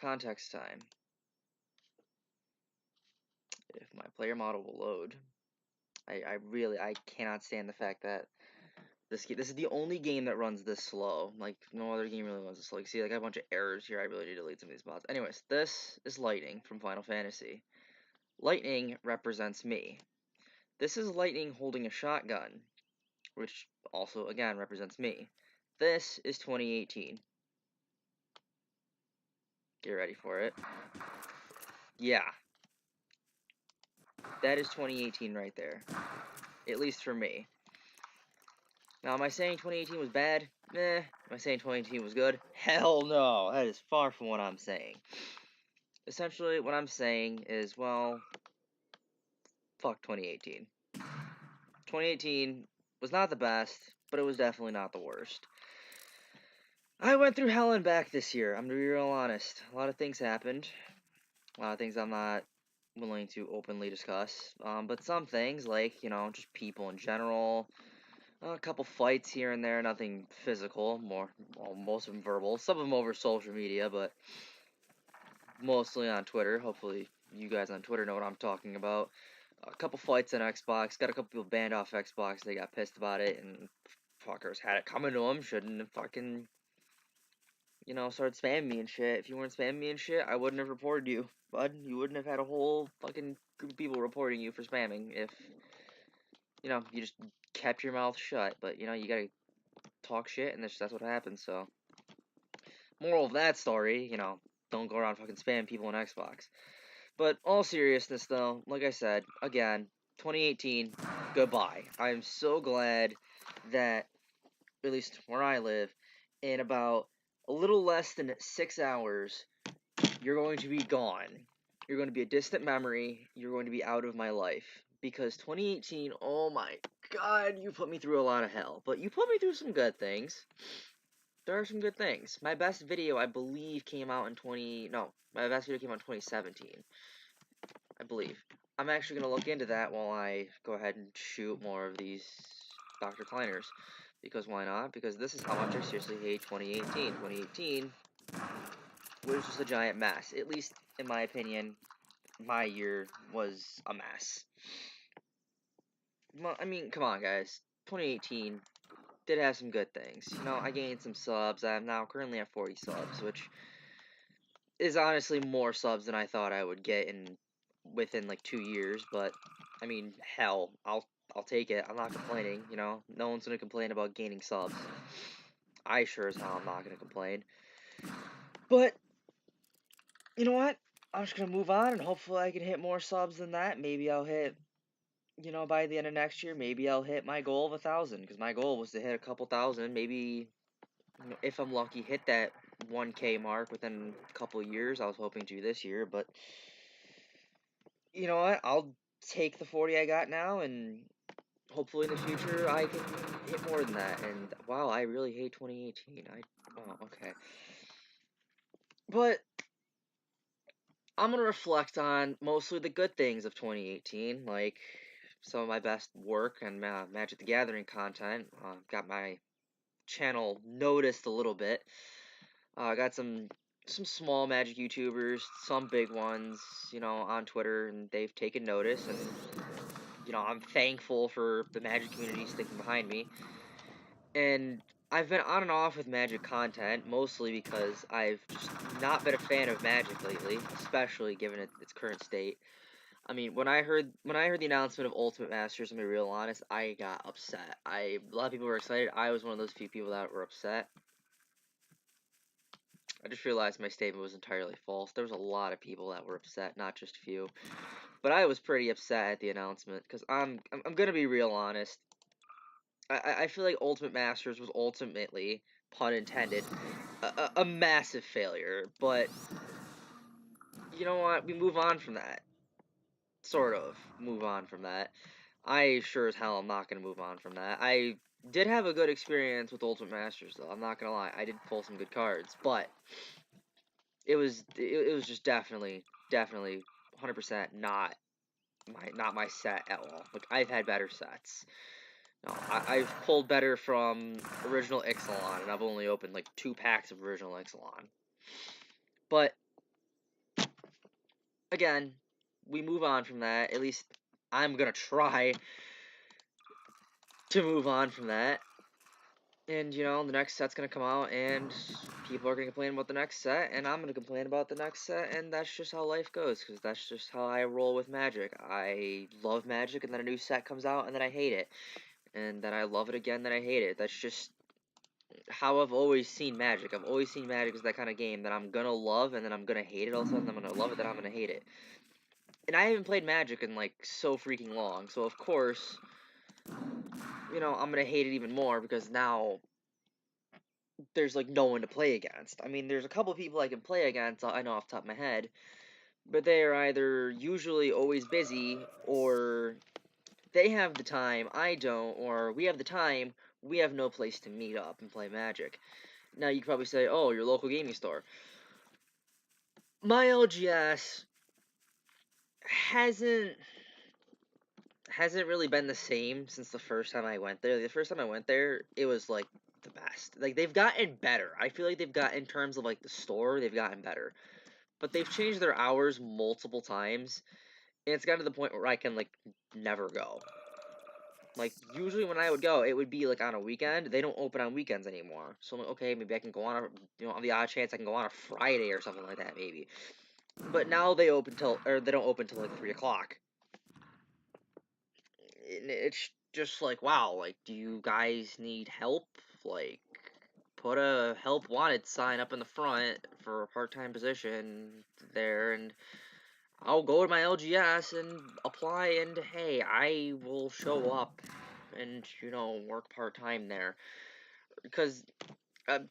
context time. If my player model will load. I cannot stand the fact that this is the only game that runs this slow. Like, no other game really runs this slow. You see, like, I got a bunch of errors here. I really need to delete some of these mods. Anyways, this is Lightning from Final Fantasy. Lightning represents me. This is Lightning holding a shotgun, which also, again, represents me. This is 2018. Get ready for it. Yeah. That is 2018 right there. At least for me. Now, am I saying 2018 was bad? Meh. Am I saying 2018 was good? Hell no. That is far from what I'm saying. Essentially, what I'm saying is, well, fuck 2018. 2018 was not the best, but it was definitely not the worst. I went through hell and back this year. I'm gonna be real honest. A lot of things happened. A lot of things I'm not willing to openly discuss. But some things, like, you know, just people in general. A couple fights here and there, nothing physical, most of them verbal. Some of them over social media, but mostly on Twitter. Hopefully you guys on Twitter know what I'm talking about. A couple fights on Xbox, got a couple people banned off Xbox, they got pissed about it, and fuckers had it coming to them, shouldn't have fucking, you know, started spamming me and shit. If you weren't spamming me and shit, I wouldn't have reported you, bud. You wouldn't have had a whole fucking group of people reporting you for spamming if, you know, you just kept your mouth shut. But, you know, you gotta talk shit, and that's what happens, so. Moral of that story, you know, don't go around fucking spamming people on Xbox. But all seriousness, though, like I said, again, 2018, goodbye. I'm so glad that, at least where I live, in about a little less than 6 hours, you're going to be gone. You're going to be a distant memory. You're going to be out of my life. Because 2018, oh my god, you put me through a lot of hell. But you put me through some good things. There are some good things. My best video, I believe, came out in my best video came out in 2017. I believe. I'm actually going to look into that while I go ahead and shoot more of these Dr. Kleiners. Because why not? Because this is how much I seriously hate 2018. 2018 was just a giant mess. At least, in my opinion, my year was a mess. Well, I mean, come on, guys. 2018 did have some good things. You know, I gained some subs. I'm now currently at 40 subs, which is honestly more subs than I thought I would get within like 2 years. But I mean, hell, I'll take it. I'm not complaining. You know, no one's gonna complain about gaining subs. I sure as hell am not gonna complain. But you know what? I'm just gonna move on, and hopefully I can hit more subs than that. Maybe I'll hit, you know, by the end of next year. Maybe I'll hit my goal of 1,000, because my goal was to hit a couple thousand. Maybe, you know, if I'm lucky, hit that 1K mark within a couple years. I was hoping to this year, but you know what? I'll take the 40 I got now, and hopefully in the future I can hit more than that. And wow, I really hate 2018. Oh, okay. But I'm gonna reflect on mostly the good things of 2018, like some of my best work and Magic the Gathering content. Got my channel noticed a little bit. Got some small Magic YouTubers, some big ones, you know, on Twitter, and they've taken notice, and you know, I'm thankful for the Magic community sticking behind me. And I've been on and off with Magic content, mostly because I've just not been a fan of Magic lately, especially given its current state. I mean, when I heard the announcement of Ultimate Masters, to be real honest, I got upset. A lot of people were excited. I was one of those few people that were upset. I just realized my statement was entirely false. There was a lot of people that were upset, not just a few. But I was pretty upset at the announcement, because I'm gonna be real honest. I feel like Ultimate Masters was ultimately, pun intended, a massive failure. But you know what? We move on from that. Sort of move on from that. I sure as hell am not gonna move on from that. I did have a good experience with Ultimate Masters, though. I'm not gonna lie. I did pull some good cards, but it was just definitely 100% not my set at all. Like, I've had better sets. No, I've pulled better from original Ixalan, and I've only opened like 2 packs of original Ixalan. But again, we move on from that. At least I'm gonna try to move on from that. And, you know, the next set's gonna come out, and people are gonna complain about the next set, and I'm gonna complain about the next set, and that's just how life goes, because that's just how I roll with Magic. I love Magic, and then a new set comes out, and then I hate it. And then I love it again, then I hate it. That's just how I've always seen Magic. I've always seen Magic as that kind of game that I'm gonna love, and then I'm gonna hate it all of a sudden, I'm gonna love it, then I'm gonna hate it. And I haven't played Magic in, like, so freaking long, so of course, you know, I'm gonna hate it even more, because now there's like no one to play against. I mean, there's a couple people I can play against, I know off the top of my head, but they are either usually always busy, or they have the time, I don't, or we have the time, we have no place to meet up and play Magic. Now you could probably say, oh, your local gaming store. My LGS hasn't really been the same since the first time I went there. The first time I went there, it was like the best. Like, they've gotten better. I feel like they've got, in terms of like the store, they've gotten better. But they've changed their hours multiple times, and it's gotten to the point where I can like never go. Like, usually when I would go, it would be like on a weekend. They don't open on weekends anymore. So I'm like, okay, maybe I can go on a, you know, on the odd chance I can go on a Friday or something like that, maybe. But now they open till, or they don't open till like 3 o'clock. It's just like, wow, like, do you guys need help? Like, put a help wanted sign up in the front for a part-time position there, and I'll go to my LGS and apply, and hey, I will show up and, you know, work part-time there. Because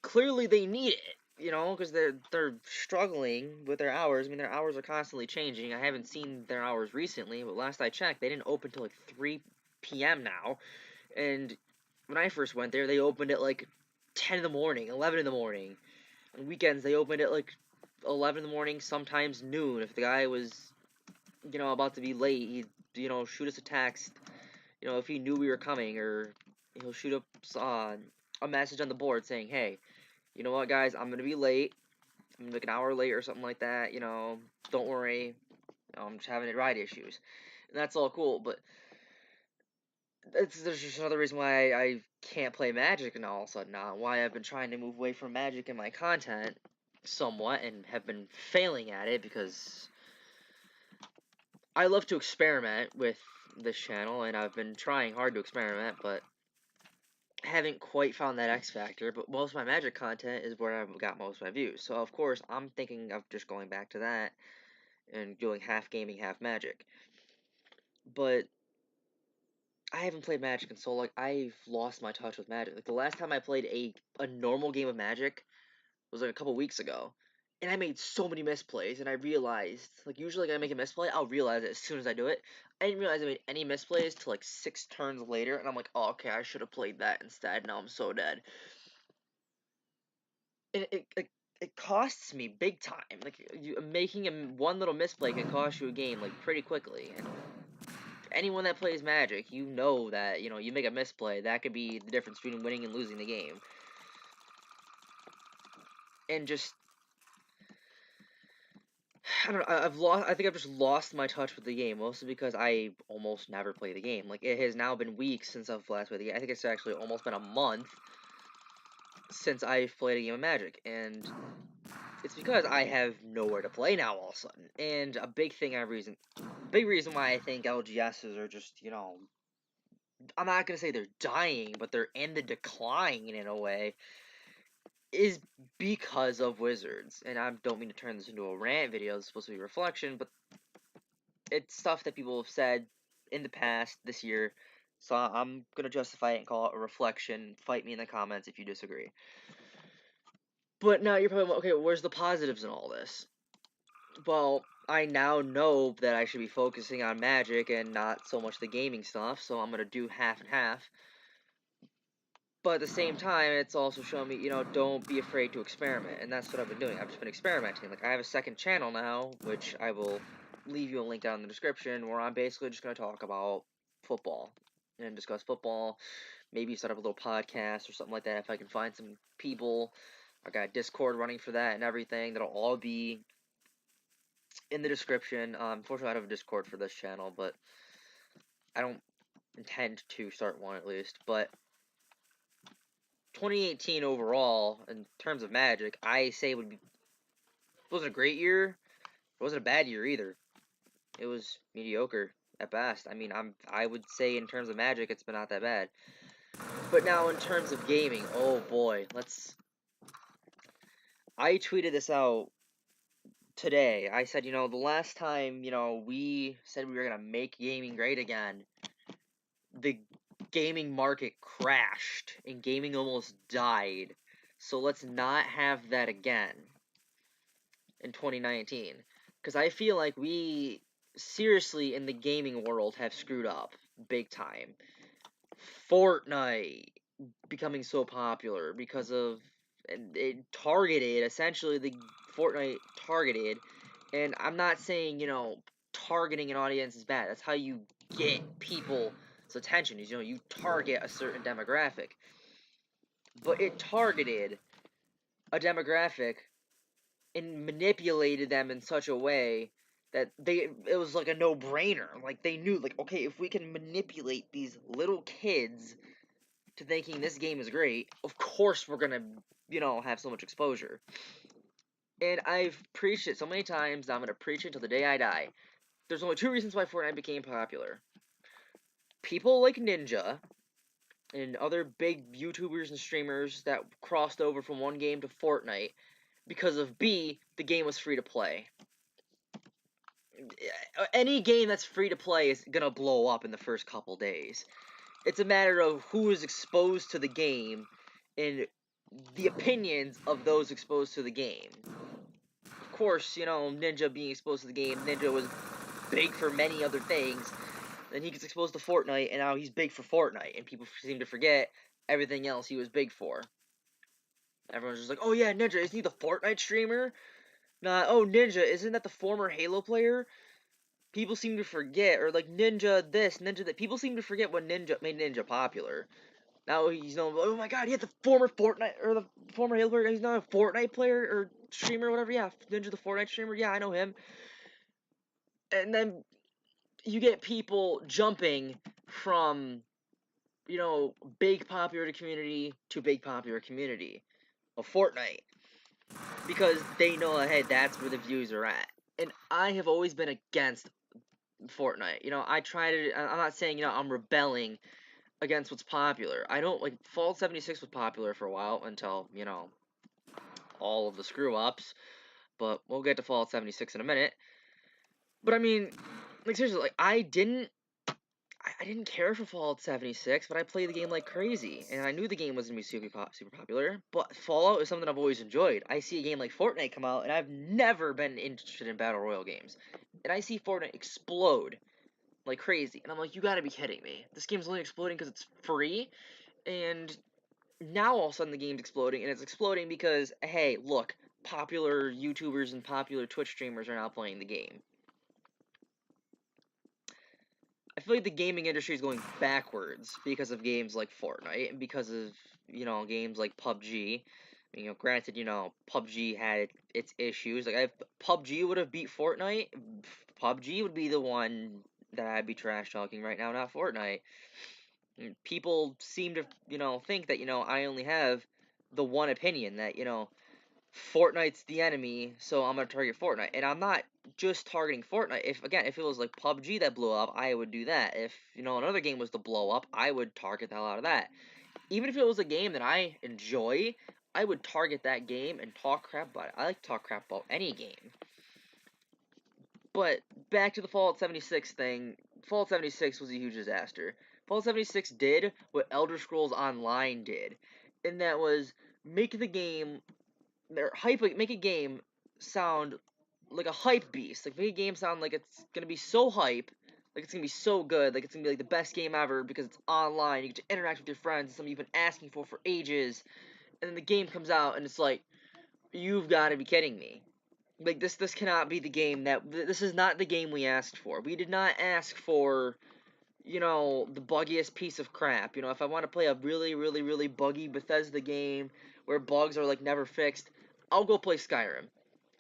clearly they need it. You know, because they're struggling with their hours. I mean, their hours are constantly changing. I haven't seen their hours recently, but last I checked, they didn't open till like 3 p.m. now. And when I first went there, they opened at like 10 in the morning, 11 in the morning. On weekends, they opened at like 11 in the morning, sometimes noon. If the guy was, you know, about to be late, he'd, you know, shoot us a text. You know, if he knew we were coming, or he'll shoot up a message on the board saying, hey, you know what, guys, I'm gonna be late. I'm like an hour late or something like that. You know, don't worry. You know, I'm just having ride issues, and that's all cool. But there's just another reason why I can't play Magic and all of a sudden now. Why I've been trying to move away from Magic in my content somewhat, and have been failing at it, because I love to experiment with this channel, and I've been trying hard to experiment, but haven't quite found that X factor. But most of my Magic content is where I've got most of my views. So of course I'm thinking of just going back to that and doing half gaming, half Magic. But I haven't played Magic in so long. I've lost my touch with Magic. Like, the last time I played a normal game of Magic was like a couple weeks ago. And I made so many misplays, and I realized, like, usually like, I make a misplay, I'll realize it as soon as I do it. I didn't realize I made any misplays till like 6 turns later, and I'm like, oh, okay, I should have played that instead. Now I'm so dead. And it costs me big time. Like, making one little misplay can cost you a game like pretty quickly. And anyone that plays Magic, you know that, you know, you make a misplay, that could be the difference between winning and losing the game. And just, I don't know, I think I've just lost my touch with the game, mostly because I almost never play the game. Like, it has now been weeks since I've last played the game. I think it's actually almost been a month since I've played a game of Magic, and it's because I have nowhere to play now all of a sudden. And a big reason why I think LGSs are just, you know, I'm not gonna say they're dying, but they're in the decline in a way, is because of Wizards. And I don't mean to turn this into a rant video, it's supposed to be reflection, but it's stuff that people have said in the past this year, so I'm gonna justify it and call it a reflection. Fight me in the comments if you disagree. But now you're probably like, okay, where's the positives in all this? Well, I now know that I should be focusing on Magic and not so much the gaming stuff, so I'm gonna do half and half. But at the same time, it's also showing me, you know, don't be afraid to experiment, and that's what I've been doing. I've just been experimenting. Like, I have a second channel now, which I will leave you a link down in the description, where I'm basically just gonna talk about football and discuss football. Maybe start up a little podcast or something like that if I can find some people. I got Discord running for that and everything. That'll all be in the description. Unfortunately, I don't have a Discord for this channel, but I don't intend to start one at least. But 2018 overall, in terms of Magic, I say it wasn't a great year. It wasn't a bad year either. It was mediocre at best. I mean, I would say in terms of Magic, it's been not that bad. But now in terms of gaming, oh boy, I tweeted this out today. I said, the last time, we said we were gonna make gaming great again, the gaming market crashed and gaming almost died. So let's not have that again in 2019. Because I feel like we seriously in the gaming world have screwed up big time. Fortnite becoming so popular because of it targeted, essentially the Fortnite targeted, and I'm not saying targeting an audience is bad. That's how you get people's attention, is you target a certain demographic, but it targeted a demographic and manipulated them in such a way that it was like a no-brainer. Like, they knew, like, okay, if we can manipulate these little kids to thinking this game is great, of course we're gonna, have so much exposure. And I've preached it so many times, I'm gonna preach it until the day I die. There's only two reasons why Fortnite became popular. People like Ninja and other big YouTubers and streamers that crossed over from one game to Fortnite because of B, the game was free to play. Any game that's free to play is gonna blow up in the first couple days. It's a matter of who is exposed to the game and the opinions of those exposed to the game. Of course, Ninja being exposed to the game, Ninja was big for many other things. Then he gets exposed to Fortnite, and now he's big for Fortnite, and people seem to forget everything else he was big for. Everyone's just like, oh yeah, Ninja, isn't he the Fortnite streamer? Nah, oh, Ninja, isn't that the former Halo player? People seem to forget, or like Ninja this, Ninja that. People seem to forget when Ninja made Ninja popular. Now he's known, oh my god, he had the former Fortnite, or the former Halo player, he's not a Fortnite player, or streamer, or whatever, yeah, Ninja the Fortnite streamer, yeah, I know him. And then you get people jumping from, big popular community to big popular community of Fortnite. Because they know, hey, that's where the views are at. And I have always been against Fortnite. I'm not saying, I'm rebelling against what's popular. I don't, like, Fallout 76 was popular for a while until, all of the screw-ups. But we'll get to Fallout 76 in a minute. But, I mean, like, seriously, like, I didn't care for Fallout 76, but I played the game like crazy, and I knew the game was going to be super popular, but Fallout is something I've always enjoyed. I see a game like Fortnite come out, and I've never been interested in Battle Royale games, and I see Fortnite explode like crazy, and I'm like, you gotta be kidding me. This game's only exploding because it's free, and now all of a sudden the game's exploding, and it's exploding because, hey, look, popular YouTubers and popular Twitch streamers are now playing the game. I feel like the gaming industry is going backwards because of games like Fortnite and because of, games like PUBG. Granted, PUBG had its issues. Like, if PUBG would have beat Fortnite, PUBG would be the one that I'd be trash talking right now, not Fortnite. People seem to, think that, I only have the one opinion that, Fortnite's the enemy, so I'm gonna target Fortnite. And I'm not just targeting Fortnite. If it was like PUBG that blew up, I would do that. If, another game was to blow up, I would target the hell out of that. Even if it was a game that I enjoy, I would target that game and talk crap about it. I like to talk crap about any game. But back to the Fallout 76 thing, Fallout 76 was a huge disaster. Fallout 76 did what Elder Scrolls Online did, and that was make the game make a game sound like a hype beast. Like, make a game sound like it's gonna be so hype, like it's gonna be so good, like it's gonna be like the best game ever because it's online. You get to interact with your friends, something you've been asking for ages, and then the game comes out and it's like, you've got to be kidding me. Like, this cannot be the game this is not the game we asked for. We did not ask for, the buggiest piece of crap. If I want to play a really, really, really buggy Bethesda game where bugs are, like, never fixed, I'll go play Skyrim.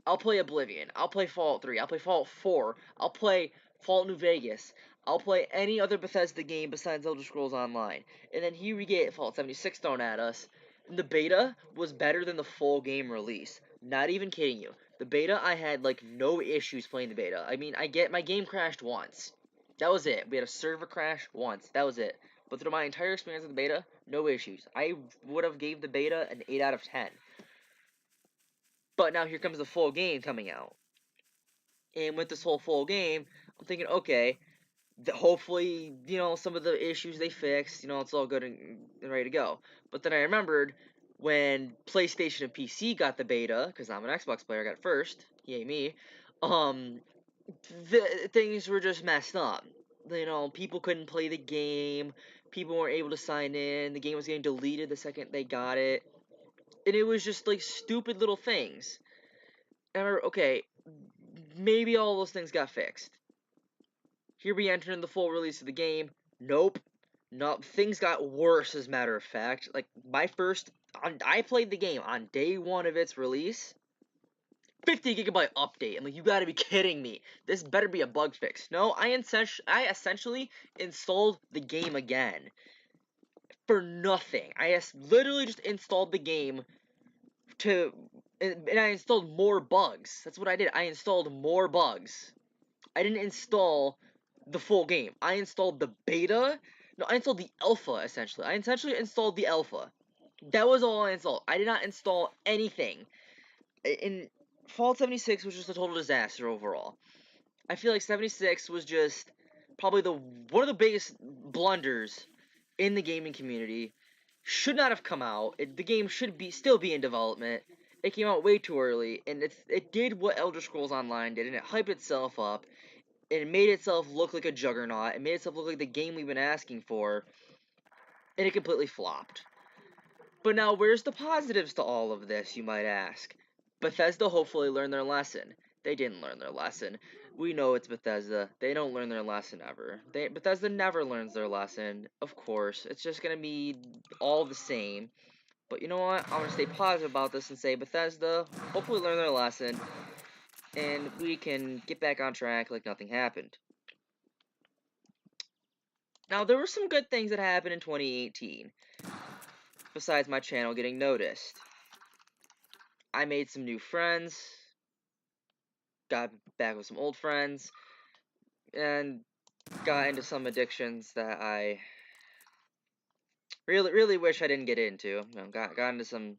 I'll play Oblivion. I'll play Fallout 3. I'll play Fallout 4. I'll play Fallout New Vegas. I'll play any other Bethesda game besides Elder Scrolls Online. And then here we get Fallout 76 thrown at us. And the beta was better than the full game release. Not even kidding you. The beta, I had, like, no issues playing the beta. I mean, my game crashed once. That was it. We had a server crash once. That was it. But through my entire experience with the beta, no issues. I would have gave the beta an 8 out of 10. But now here comes the full game coming out. And with this whole full game, I'm thinking, okay, hopefully, you know, some of the issues they fixed, you know, it's all good and ready to go. But then I remembered when PlayStation and PC got the beta, because I'm an Xbox player, I got it first, yay me, things were just messed up. You know, people couldn't play the game, people weren't able to sign in, the game was getting deleted the second they got it, and it was just, like, stupid little things. And I remember, okay, maybe all those things got fixed. Here we enter in the full release of the game. Nope. No, things got worse, as a matter of fact. Like, I played the game on day one of its release. 50 gigabyte update. I'm like, you gotta be kidding me. This better be a bug fix. No, I essentially installed the game again. For nothing. Literally just installed the game and I installed more bugs. That's what I did. I installed more bugs. I didn't install the full game. I installed the beta. No, I installed the alpha, essentially. I essentially installed the alpha. That was all I installed. I did not install anything. In Fallout 76 was just a total disaster overall. I feel like 76 was just probably one of the biggest blunders in the gaming community. Should not have come out. The game should still be in development. It came out way too early, and it did what Elder Scrolls Online did, and it hyped itself up. It made itself look like a juggernaut. It made itself look like the game we've been asking for, and it completely flopped. But now, where's the positives to all of this, you might ask? Bethesda hopefully learned their lesson. They didn't learn their lesson. We know it's Bethesda. They don't learn their lesson ever. Bethesda never learns their lesson, of course. It's just gonna be all the same. But you know what? I'm gonna stay positive about this and say Bethesda hopefully learn their lesson, and we can get back on track like nothing happened. Now, there were some good things that happened in 2018, besides my channel getting noticed. I made some new friends, got back with some old friends, and got into some addictions that I really wish I didn't get into. You know, got into some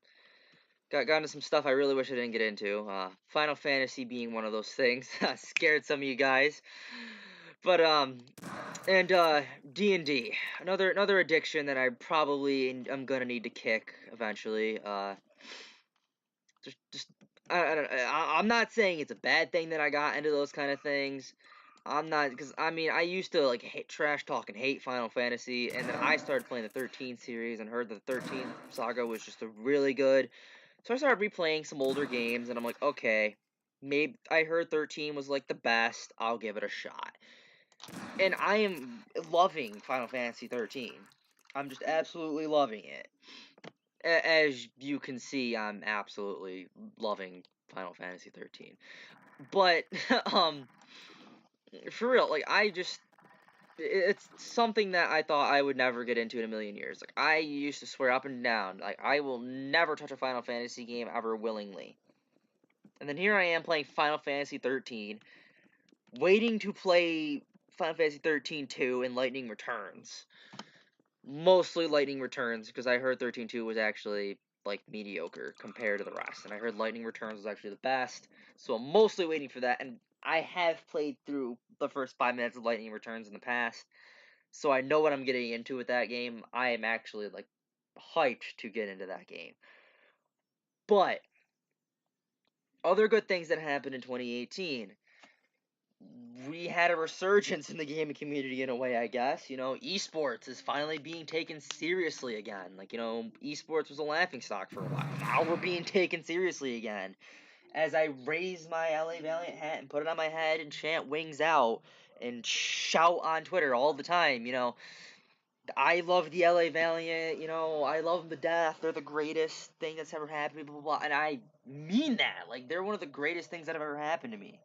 stuff I really wish I didn't get into. Final Fantasy being one of those things. Scared some of you guys. But and D&D, another addiction that I probably am gonna need to kick eventually. I'm not saying it's a bad thing that I got into those kind of things. I'm not, because I mean, I used to like hate trash talk and hate Final Fantasy, and then I started playing the 13 series and heard that the 13 saga was just really good. So I started replaying some older games, and I'm like, okay, maybe I heard 13 was like the best. I'll give it a shot. And I am loving Final Fantasy 13. I'm just absolutely loving it. As you can see, I'm absolutely loving Final Fantasy 13. But, for real, like, it's something that I thought I would never get into in a million years. Like, I used to swear up and down, like, I will never touch a Final Fantasy game ever willingly. And then here I am playing Final Fantasy 13, waiting to play Final Fantasy 13 2 and Lightning Returns. Mostly Lightning Returns, because I heard 13-2 was actually, like, mediocre compared to the rest. And I heard Lightning Returns was actually the best, so I'm mostly waiting for that. And I have played through the first 5 minutes of Lightning Returns in the past, so I know what I'm getting into with that game. I am actually, like, hyped to get into that game. But other good things that happened in 2018. We had a resurgence in the gaming community in a way, I guess. You know, esports is finally being taken seriously again. Like, you know, esports was a laughingstock for a while. Now we're being taken seriously again. As I raise my LA Valiant hat and put it on my head and chant wings out and shout on Twitter all the time, you know, I love the LA Valiant, you know, I love them to death. They're the greatest thing that's ever happened, blah, blah, blah. And mean that. Like, they're one of the greatest things that have ever happened to me.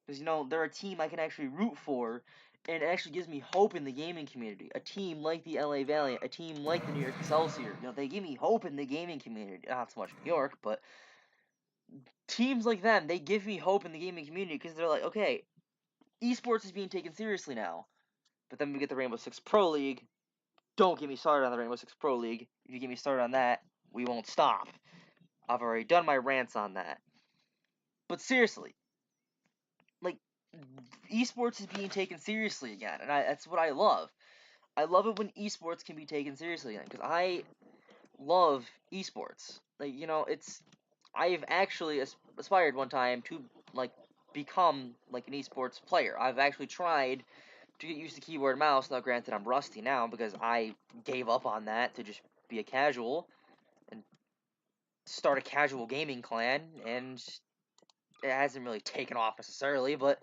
Because, you know, they're a team I can actually root for, and it actually gives me hope in the gaming community. A team like the LA Valiant, a team like the New York Excelsior, you know, they give me hope in the gaming community. Not so much New York, but teams like them, they give me hope in the gaming community because they're like, okay, esports is being taken seriously now. But then we get the Rainbow Six Pro League. Don't get me started on the Rainbow Six Pro League. If you get me started on that, we won't stop. I've already done my rants on that. But seriously, like, esports is being taken seriously again, and that's what I love. I love it when esports can be taken seriously again, because I love esports. Like, you know, I've actually aspired one time to, like, become, like, an esports player. I've actually tried to get used to keyboard and mouse. Now, granted, I'm rusty now, because I gave up on that to just be a casual, and start a casual gaming clan, and it hasn't really taken off necessarily, but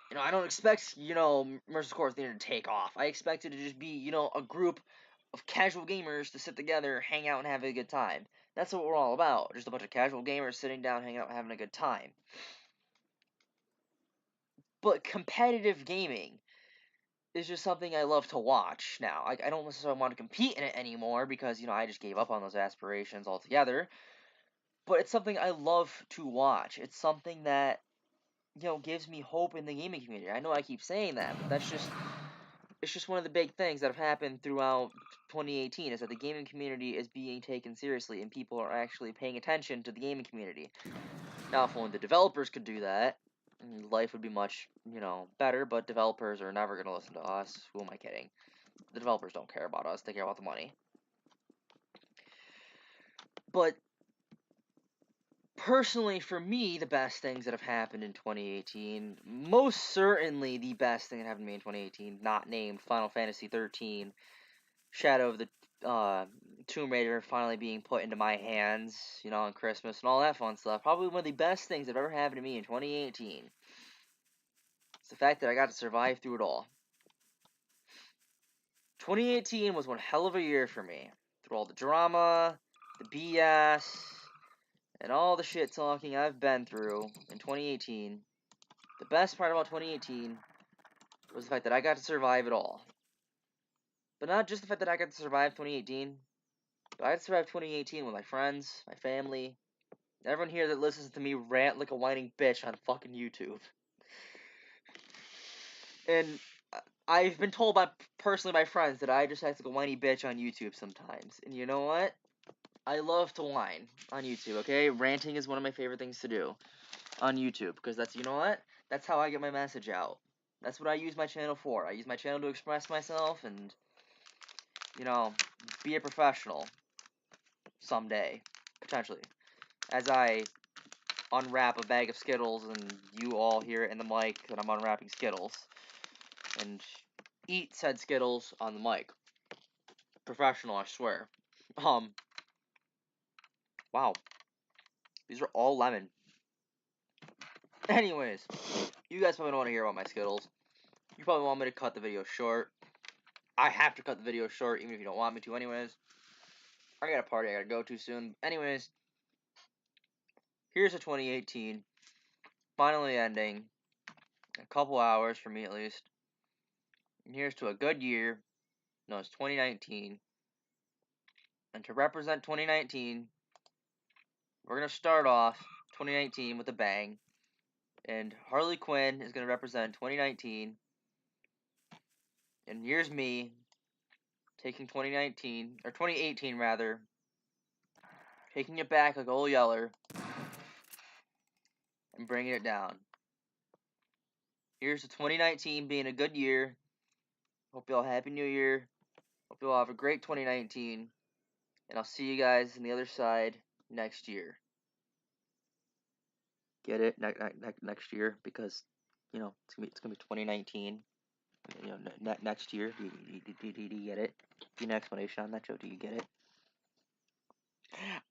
you know, I don't expect, you know, Mercy Core Theater to take off. I expect it to just be, you know, a group of casual gamers to sit together, hang out, and have a good time. That's what we're all about. Just a bunch of casual gamers sitting down, hanging out, and having a good time. But competitive gaming is just something I love to watch now. I don't necessarily want to compete in it anymore because, you know, I just gave up on those aspirations altogether. But it's something I love to watch. It's something that, you know, gives me hope in the gaming community. I know I keep saying that, but it's just one of the big things that have happened throughout 2018 is that the gaming community is being taken seriously and people are actually paying attention to the gaming community. Now, if only the developers could do that, life would be much, you know, better, but developers are never going to listen to us. Who am I kidding? The developers don't care about us. They care about the money. But personally, for me, the best things that have happened in 2018, most certainly the best thing that happened to me in 2018, not named Final Fantasy 13, Shadow of the Tomb Raider finally being put into my hands, you know, on Christmas and all that fun stuff. Probably one of the best things that ever happened to me in 2018. It's the fact that I got to survive through it all. 2018 was one hell of a year for me. Through all the drama, the BS, and all the shit talking I've been through in 2018, the best part about 2018 was the fact that I got to survive it all. But not just the fact that I got to survive 2018, but I got to survive 2018 with my friends, my family, everyone here that listens to me rant like a whining bitch on fucking YouTube. And I've been told by personally by friends that I just act like a whiny bitch on YouTube sometimes. And you know what? I love to whine on YouTube, okay? Ranting is one of my favorite things to do on YouTube because that's, you know what? That's how I get my message out. That's what I use my channel for. I use my channel to express myself and, you know, be a professional someday, potentially. As I unwrap a bag of Skittles and you all hear it in the mic that I'm unwrapping Skittles and eat said Skittles on the mic. Professional, I swear. Wow. These are all lemon. Anyways, you guys probably don't want to hear about my Skittles. You probably want me to cut the video short. I have to cut the video short even if you don't want me to anyways. I got a party I gotta go to soon. Anyways, here's a 2018. Finally ending. A couple hours for me at least. And here's to a good year. No, it's 2019. And to represent 2019, we're going to start off 2019 with a bang. And Harley Quinn is going to represent 2019. And here's me taking 2019, or 2018 rather, taking it back like old Yeller and bringing it down. Here's to 2019 being a good year. Hope you all Happy New Year. Hope you all have a great 2019. And I'll see you guys on the other side next year. Get it? Next year, because, you know, it's gonna be 2019. You know, next year. Do you get it? Do you need an explanation on that, Joe? Do you get it?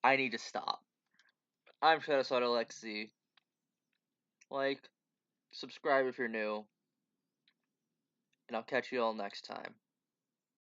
I need to stop. I'm Shadowside Alexi. Like, subscribe if you're new. And I'll catch you all next time.